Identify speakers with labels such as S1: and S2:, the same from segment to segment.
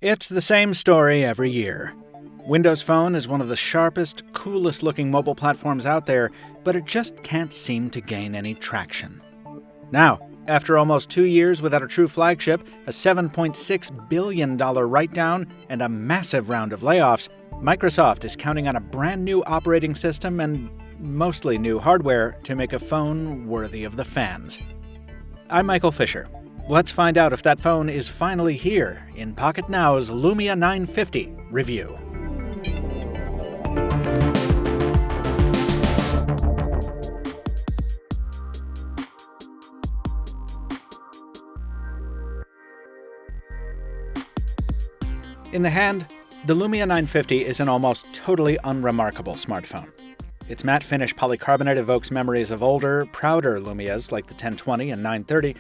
S1: It's the same story every year. Windows Phone is one of the sharpest, coolest-looking mobile platforms out there, but it just can't seem to gain any traction. Now, after almost 2 years without a true flagship, a $7.6 billion write-down, and a massive round of layoffs, Microsoft is counting on a brand new operating system and mostly new hardware to make a phone worthy of the fans. I'm Michael Fisher. Let's find out if that phone is finally here in Pocketnow's Lumia 950 review. In the hand, the Lumia 950 is an almost totally unremarkable smartphone. Its matte finish polycarbonate evokes memories of older, prouder Lumias like the 1020 and 930,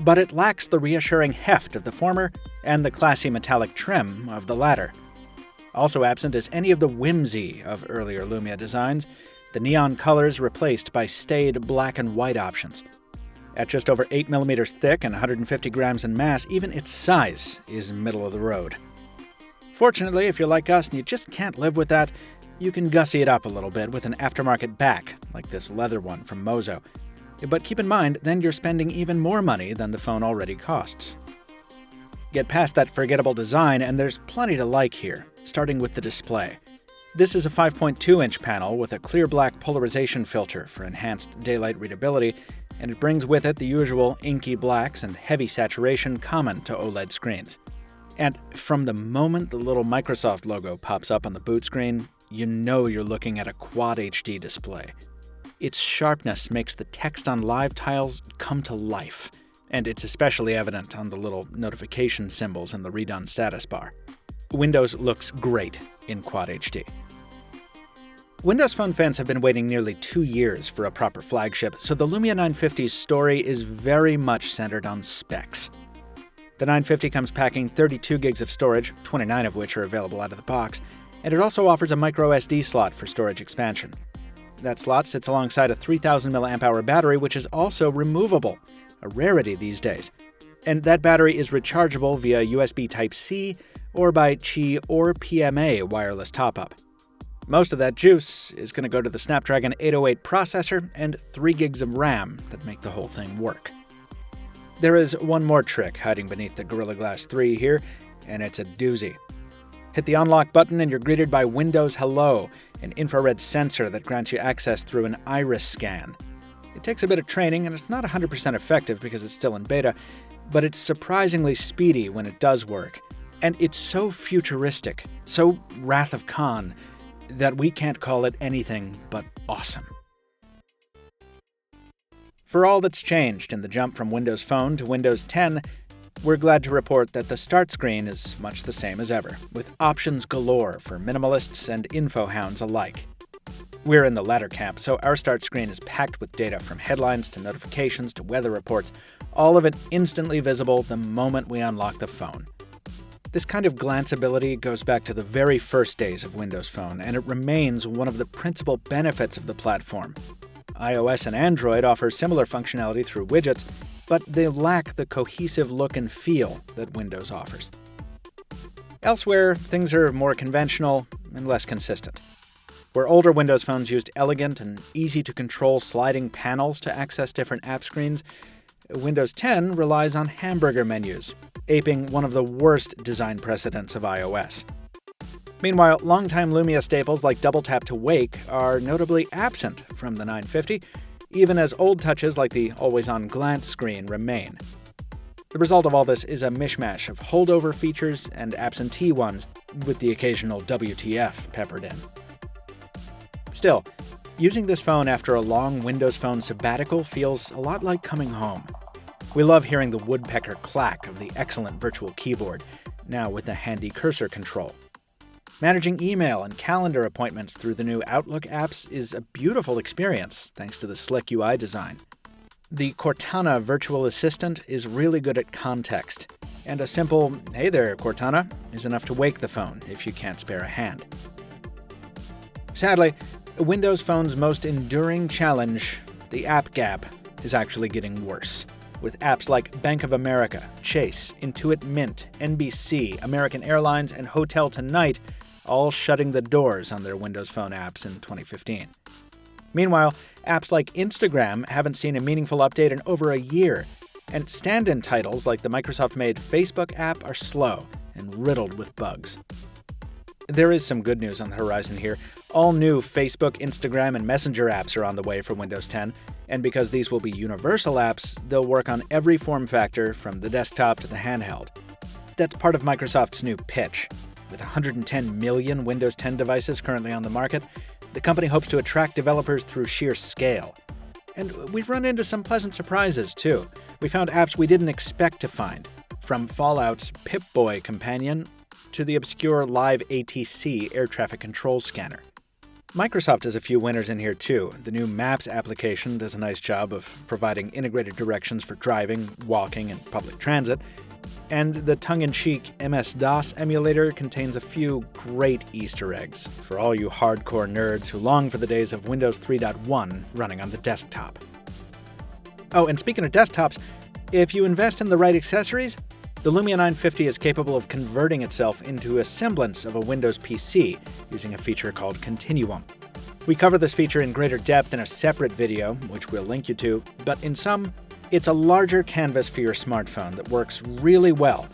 S1: but it lacks the reassuring heft of the former and the classy metallic trim of the latter. Also absent is any of the whimsy of earlier Lumia designs, the neon colors replaced by staid black and white options. At just over 8mm thick and 150 grams in mass, even its size is middle of the road. Fortunately, if you're like us and you just can't live with that, you can gussy it up a little bit with an aftermarket back, like this leather one from Mozo. But keep in mind, then you're spending even more money than the phone already costs. Get past that forgettable design, and there's plenty to like here, starting with the display. This is a 5.2-inch panel with a clear black polarization filter for enhanced daylight readability, and it brings with it the usual inky blacks and heavy saturation common to OLED screens. And from the moment the little Microsoft logo pops up on the boot screen, you know you're looking at a Quad HD display. Its sharpness makes the text on live tiles come to life, and it's especially evident on the little notification symbols in the redone status bar. Windows looks great in Quad HD. Windows Phone fans have been waiting nearly 2 years for a proper flagship, so the Lumia 950's story is very much centered on specs. The 950 comes packing 32 gigs of storage, 29 of which are available out of the box, and it also offers a micro SD slot for storage expansion. That slot sits alongside a 3000 mAh battery, which is also removable, a rarity these days. And that battery is rechargeable via USB Type-C or by Qi or PMA wireless top-up. Most of that juice is going to go to the Snapdragon 808 processor and 3 gigs of RAM that make the whole thing work. There is one more trick hiding beneath the Gorilla Glass 3 here, and it's a doozy. Hit the unlock button and you're greeted by Windows Hello, an infrared sensor that grants you access through an iris scan. It takes a bit of training and it's not 100% effective because it's still in beta, but it's surprisingly speedy when it does work. And it's so futuristic, so Wrath of Khan, that we can't call it anything but awesome. For all that's changed in the jump from Windows Phone to Windows 10, we're glad to report that the start screen is much the same as ever, with options galore for minimalists and info hounds alike. We're in the latter camp, so our start screen is packed with data from headlines to notifications to weather reports, all of it instantly visible the moment we unlock the phone. This kind of glanceability goes back to the very first days of Windows Phone, and it remains one of the principal benefits of the platform. iOS and Android offer similar functionality through widgets, but they lack the cohesive look and feel that Windows offers. Elsewhere, things are more conventional and less consistent. Where older Windows phones used elegant and easy-to-control sliding panels to access different app screens, Windows 10 relies on hamburger menus, aping one of the worst design precedents of iOS. Meanwhile, longtime Lumia staples like Double Tap to Wake are notably absent from the 950, even as old touches like the always-on glance screen remain. The result of all this is a mishmash of holdover features and absentee ones, with the occasional WTF peppered in. Still, using this phone after a long Windows Phone sabbatical feels a lot like coming home. We love hearing the woodpecker clack of the excellent virtual keyboard, now with the handy cursor control. Managing email and calendar appointments through the new Outlook apps is a beautiful experience thanks to the slick UI design. The Cortana virtual assistant is really good at context, and a simple, "Hey there, Cortana," is enough to wake the phone if you can't spare a hand. Sadly, Windows Phone's most enduring challenge, the app gap, is actually getting worse. with apps like Bank of America, Chase, Intuit Mint, NBC, American Airlines, and Hotel Tonight all shutting the doors on their Windows Phone apps in 2015. Meanwhile, apps like Instagram haven't seen a meaningful update in over a year, and stand-in titles like the Microsoft-made Facebook app are slow and riddled with bugs. There is some good news on the horizon here. All new Facebook, Instagram, and Messenger apps are on the way for Windows 10, and because these will be universal apps, they'll work on every form factor from the desktop to the handheld. That's part of Microsoft's new pitch. With 110 million Windows 10 devices currently on the market, the company hopes to attract developers through sheer scale. And we've run into some pleasant surprises, too. We found apps we didn't expect to find, from Fallout's Pip-Boy companion to the obscure Live ATC air traffic control scanner. Microsoft has a few winners in here, too. The new Maps application does a nice job of providing integrated directions for driving, walking, and public transit. And the tongue-in-cheek MS-DOS emulator contains a few great Easter eggs for all you hardcore nerds who long for the days of Windows 3.1 running on the desktop. Oh, and speaking of desktops, if you invest in the right accessories, the Lumia 950 is capable of converting itself into a semblance of a Windows PC using a feature called Continuum. We cover this feature in greater depth in a separate video, which we'll link you to, but in sum, it's a larger canvas for your smartphone that works really well,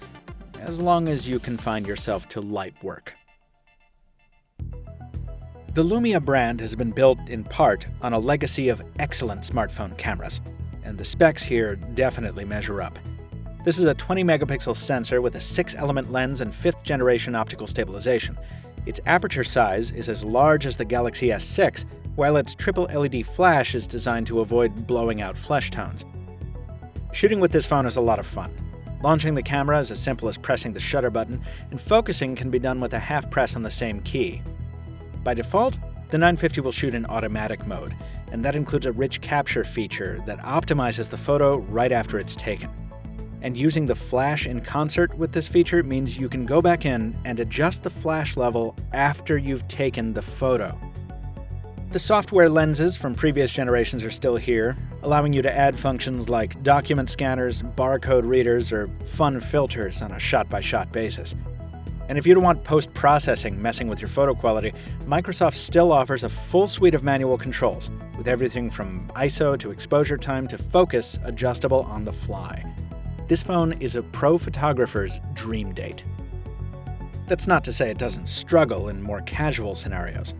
S1: as long as you confine yourself to light work. The Lumia brand has been built in part on a legacy of excellent smartphone cameras, and the specs here definitely measure up. This is a 20-megapixel sensor with a 6-element lens and 5th-generation optical stabilization. Its aperture size is as large as the Galaxy S6, while its triple LED flash is designed to avoid blowing out flesh tones. Shooting with this phone is a lot of fun. Launching the camera is as simple as pressing the shutter button, and focusing can be done with a half press on the same key. By default, the 950 will shoot in automatic mode, and that includes a rich capture feature that optimizes the photo right after it's taken. And using the flash in concert with this feature means you can go back in and adjust the flash level after you've taken the photo. The software lenses from previous generations are still here, allowing you to add functions like document scanners, barcode readers, or fun filters on a shot-by-shot basis. And if you don't want post-processing messing with your photo quality, Microsoft still offers a full suite of manual controls, with everything from ISO to exposure time to focus adjustable on the fly. This phone is a pro photographer's dream date. That's not to say it doesn't struggle in more casual scenarios.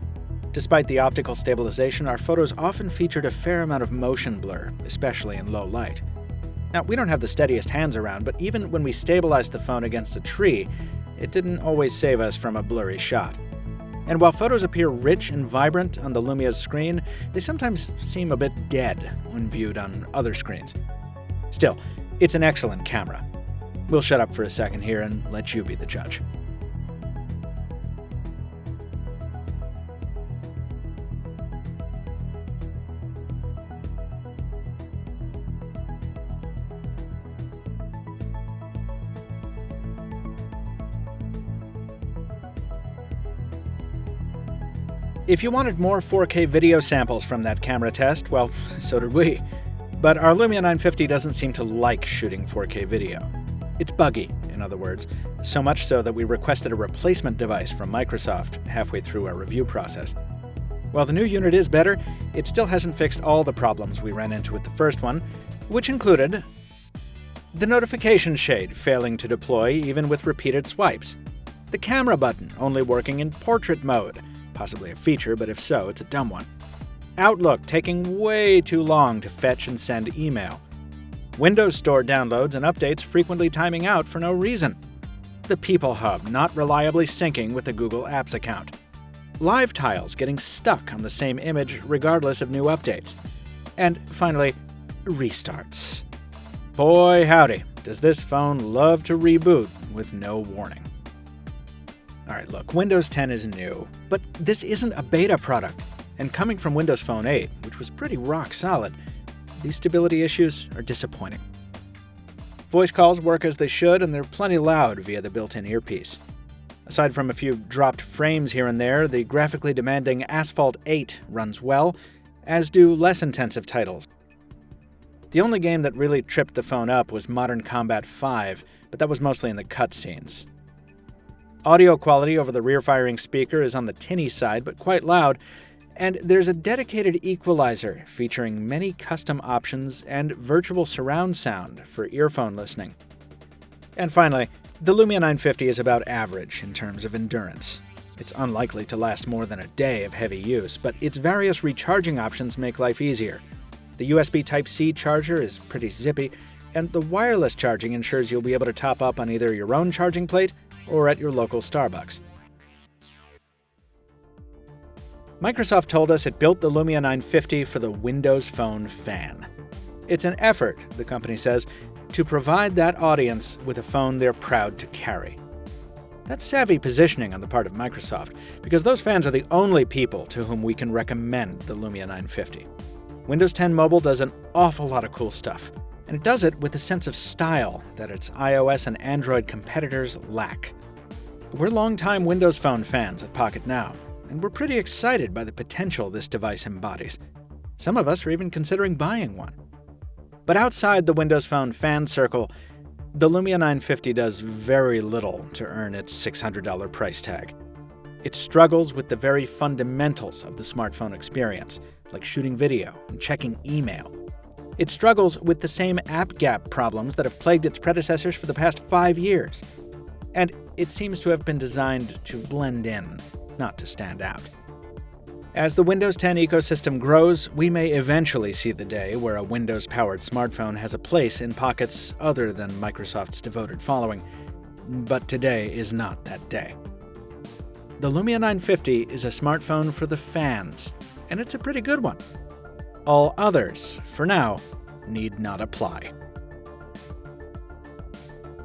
S1: Despite the optical stabilization, our photos often featured a fair amount of motion blur, especially in low light. Now, we don't have the steadiest hands around, but even when we stabilized the phone against a tree, it didn't always save us from a blurry shot. And while photos appear rich and vibrant on the Lumia's screen, they sometimes seem a bit dead when viewed on other screens. Still, it's an excellent camera. We'll shut up for a second here and let you be the judge. If you wanted more 4K video samples from that camera test, well, so did we. But our Lumia 950 doesn't seem to like shooting 4K video. It's buggy, in other words, so much so that we requested a replacement device from Microsoft halfway through our review process. While the new unit is better, it still hasn't fixed all the problems we ran into with the first one, which included the notification shade failing to deploy even with repeated swipes, the camera button only working in portrait mode, possibly a feature, but if so, it's a dumb one. Outlook taking way too long to fetch and send email. Windows Store downloads and updates frequently timing out for no reason. The People Hub not reliably syncing with the Google Apps account. Live tiles getting stuck on the same image regardless of new updates. And finally, restarts. Boy howdy, does this phone love to reboot with no warning. Alright, look, Windows 10 is new, but this isn't a beta product. And coming from Windows Phone 8, which was pretty rock solid, these stability issues are disappointing. Voice calls work as they should, and they're plenty loud via the built-in earpiece. Aside from a few dropped frames here and there, the graphically demanding Asphalt 8 runs well, as do less intensive titles. The only game that really tripped the phone up was Modern Combat 5, but that was mostly in the cutscenes. Audio quality over the rear-firing speaker is on the tinny side, but quite loud, and there's a dedicated equalizer featuring many custom options and virtual surround sound for earphone listening. And finally, the Lumia 950 is about average in terms of endurance. It's unlikely to last more than a day of heavy use, but its various recharging options make life easier. The USB Type-C charger is pretty zippy, and the wireless charging ensures you'll be able to top up on either your own charging plate or at your local Starbucks. Microsoft told us it built the Lumia 950 for the Windows Phone fan. It's an effort, the company says, to provide that audience with a phone they're proud to carry. That's savvy positioning on the part of Microsoft, because those fans are the only people to whom we can recommend the Lumia 950. Windows 10 Mobile does an awful lot of cool stuff, and it does it with a sense of style that its iOS and Android competitors lack. We're longtime Windows Phone fans at Pocketnow, and we're pretty excited by the potential this device embodies. Some of us are even considering buying one. But outside the Windows Phone fan circle, the Lumia 950 does very little to earn its $600 price tag. It struggles with the very fundamentals of the smartphone experience, like shooting video and checking email. It struggles with the same app gap problems that have plagued its predecessors for the past 5 years. And it seems to have been designed to blend in, not to stand out. As the Windows 10 ecosystem grows, we may eventually see the day where a Windows-powered smartphone has a place in pockets other than Microsoft's devoted following. But today is not that day. The Lumia 950 is a smartphone for the fans, and it's a pretty good one. All others, for now, need not apply.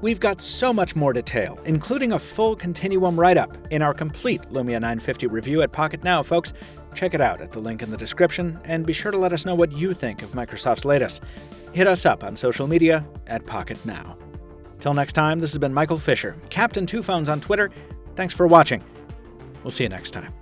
S1: We've got so much more detail, including a full continuum write-up, in our complete Lumia 950 review at Pocketnow, folks. Check it out at the link in the description, and be sure to let us know what you think of Microsoft's latest. Hit us up on social media at Pocketnow. Till next time, this has been Michael Fisher, Captain Two Phones on Twitter. Thanks for watching. We'll see you next time.